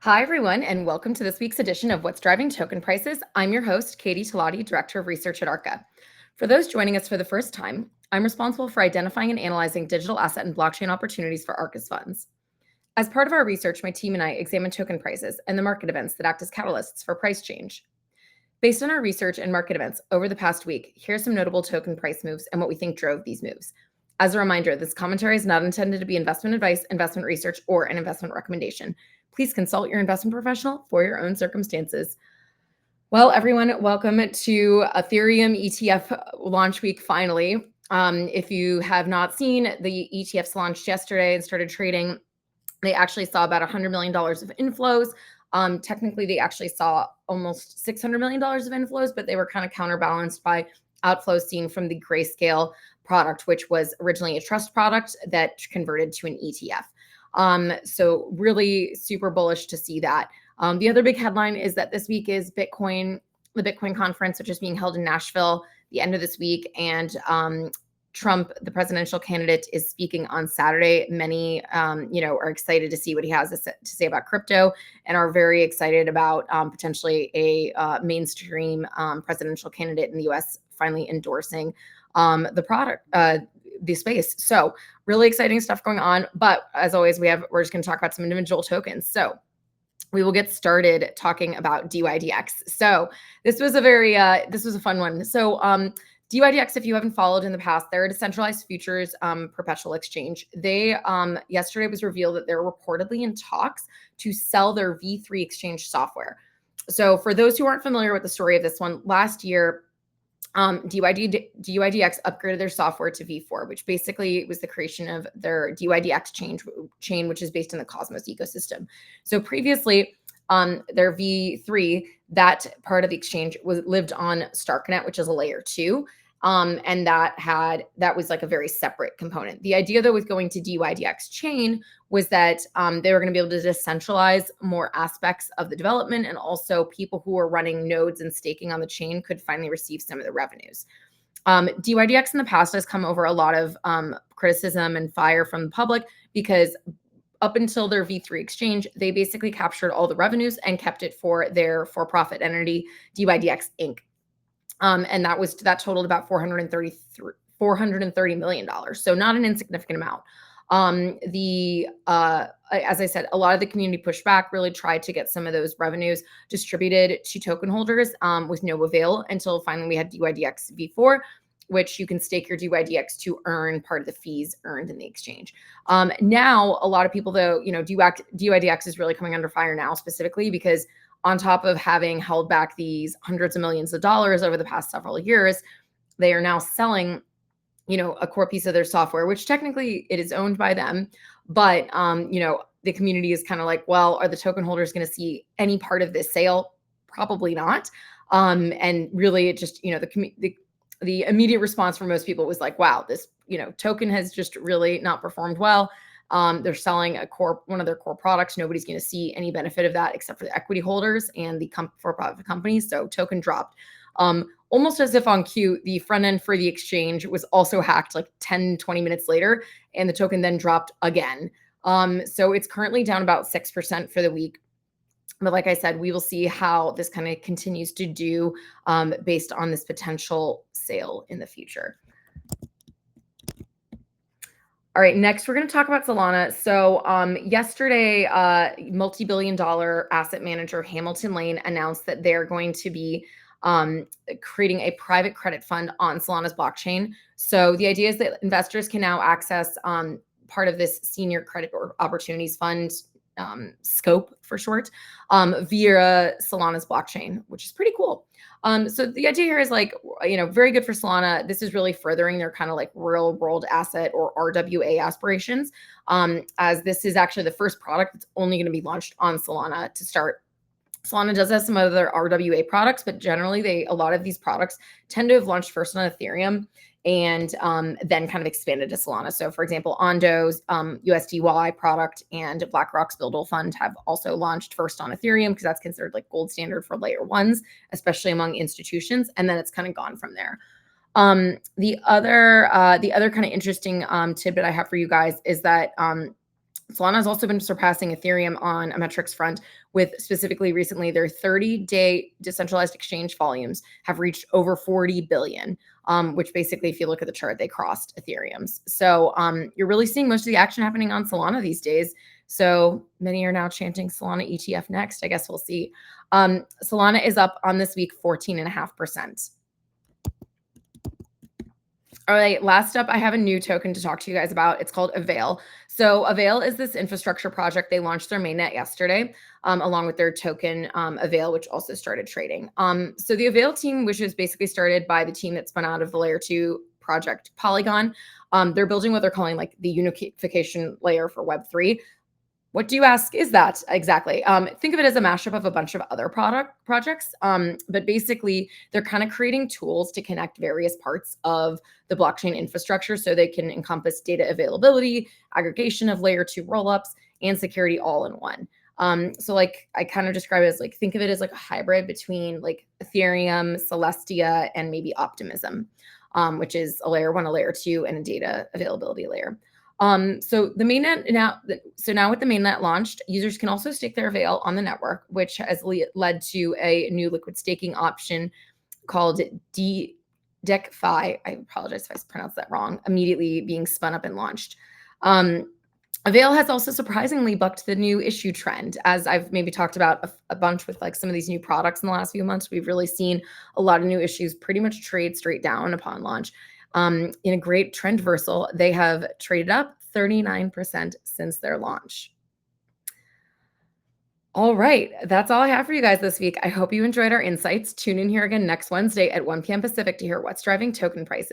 Hi, everyone, and welcome to this week's edition of What's Driving Token Prices. I'm your host, Katie Talati, Director of Research at Arca. For those joining us for the first time, I'm responsible for identifying and analyzing digital asset and blockchain opportunities for Arca's funds. As part of our research, my team and I examine token prices and the market events that act as catalysts for price change. Based on our research and market events over the past week, here are some notable token price moves and what we think drove these moves. As a reminder, this commentary is not intended to be investment advice, investment research, or an investment recommendation. Please consult your investment professional for your own circumstances. Well, everyone, welcome to Ethereum ETF launch week finally. If you have not seen, the ETFs launched yesterday and started trading. They actually saw about $100 million of inflows. Technically, they actually saw almost $600 million of inflows, but they were kind of counterbalanced by outflows seen from the Grayscale product, which was originally a trust product that converted to an ETF. So really super bullish to see that. The other big headline is that this week is the Bitcoin conference, which is being held in Nashville the end of this week. And Trump, the presidential candidate, is speaking on Saturday. Many, are excited to see what he has to say about crypto and are very excited about potentially a mainstream presidential candidate in the U.S. finally endorsing the product, the space. So really exciting stuff going on. But as always, we're just going to talk about some individual tokens. So we will get started talking about DYDX. So this was a fun one. So DYDX, if you haven't followed in the past, they're a decentralized futures perpetual exchange. They yesterday was revealed that they're reportedly in talks to sell their V3 exchange software. So for those who aren't familiar with the story of this one, last year, DYDX upgraded their software to V4, which basically was the creation of their DYDX chain, which is based in the Cosmos ecosystem. So previously, their V3, that part of the exchange lived on Starknet, which is a layer 2. And that was like a very separate component. The idea, though, with going to DYDX chain was that they were going to be able to decentralize more aspects of the development, and also people who were running nodes and staking on the chain could finally receive some of the revenues. DYDX in the past has come over a lot of criticism and fire from the public because up until their V3 exchange, they basically captured all the revenues and kept it for their for-profit entity, DYDX Inc. And that totaled about $430 million. So not an insignificant amount. As I said, a lot of the community pushback really tried to get some of those revenues distributed to token holders with no avail until finally we had DYDX V4, which you can stake your DYDX to earn part of the fees earned in the exchange. Now, a lot of people, though, DYDX is really coming under fire now, specifically because on top of having held back these hundreds of millions of dollars over the past several years, they are now selling, a core piece of their software, which technically it is owned by them. But, the community is kind of like, well, are the token holders going to see any part of this sale? Probably not. And really, it just, the immediate response from most people was like, wow, this, token has just really not performed well. They're selling one of their core products. Nobody's going to see any benefit of that except for the equity holders and the for-profit companies. So token dropped. Almost as if on cue, the front end for the exchange was also hacked like 10, 20 minutes later, and the token then dropped again. So it's currently down about 6% for the week. But like I said, we will see how this kind of continues to do based on this potential sale in the future. All right, next we're going to talk about Solana. So yesterday, multi-billion-dollar asset manager Hamilton Lane announced that they're going to be creating a private credit fund on Solana's blockchain. So the idea is that investors can now access part of this senior credit or opportunities fund, scope for short, via Solana's blockchain, which is pretty cool. So the idea here is like, very good for Solana. This is really furthering their kind of like real world asset or RWA aspirations, as this is actually the first product that's only going to be launched on Solana to start. Solana does have some other RWA products, but generally a lot of these products tend to have launched first on Ethereum and then kind of expanded to Solana. So for example, Ondo's USDY product and BlackRock's Buildle Fund have also launched first on Ethereum because that's considered like gold standard for layer ones, especially among institutions. And then it's kind of gone from there. The other kind of interesting tidbit I have for you guys is that Solana has also been surpassing Ethereum on a metrics front, with specifically recently their 30-day decentralized exchange volumes have reached over 40 billion, which basically, if you look at the chart, they crossed Ethereum's. So you're really seeing most of the action happening on Solana these days. So many are now chanting Solana ETF next. I guess we'll see. Solana is up on this week 14.5%. All right, last up, I have a new token to talk to you guys about. It's called AVAIL. So AVAIL is this infrastructure project. They launched their mainnet yesterday, along with their token AVAIL, which also started trading. So the AVAIL team, which is basically started by the team that spun out of the layer 2 project Polygon, they're building what they're calling like the unification layer for Web3. What do you ask is that exactly? Think of it as a mashup of a bunch of other projects, but basically they're kind of creating tools to connect various parts of the blockchain infrastructure so they can encompass data availability, aggregation of layer 2 rollups, and security all in one. So like I kind of describe it as like, think of it as like a hybrid between like Ethereum, Celestia, and maybe Optimism, which is a layer 1, a layer 2, and a data availability layer. So the mainnet now with the mainnet launched, users can also stake their AVAIL on the network, which has led to a new liquid staking option called DYDX. I apologize if I pronounced that wrong. Immediately being spun up and launched. AVAIL has also surprisingly bucked the new issue trend. As I've maybe talked about a bunch with like some of these new products in the last few months, we've really seen a lot of new issues pretty much trade straight down upon launch. In a great trend reversal, they have traded up 39% since their launch. All right, that's all I have for you guys this week. I hope you enjoyed our insights. Tune in here again next Wednesday at 1 p.m. Pacific to hear what's driving token prices.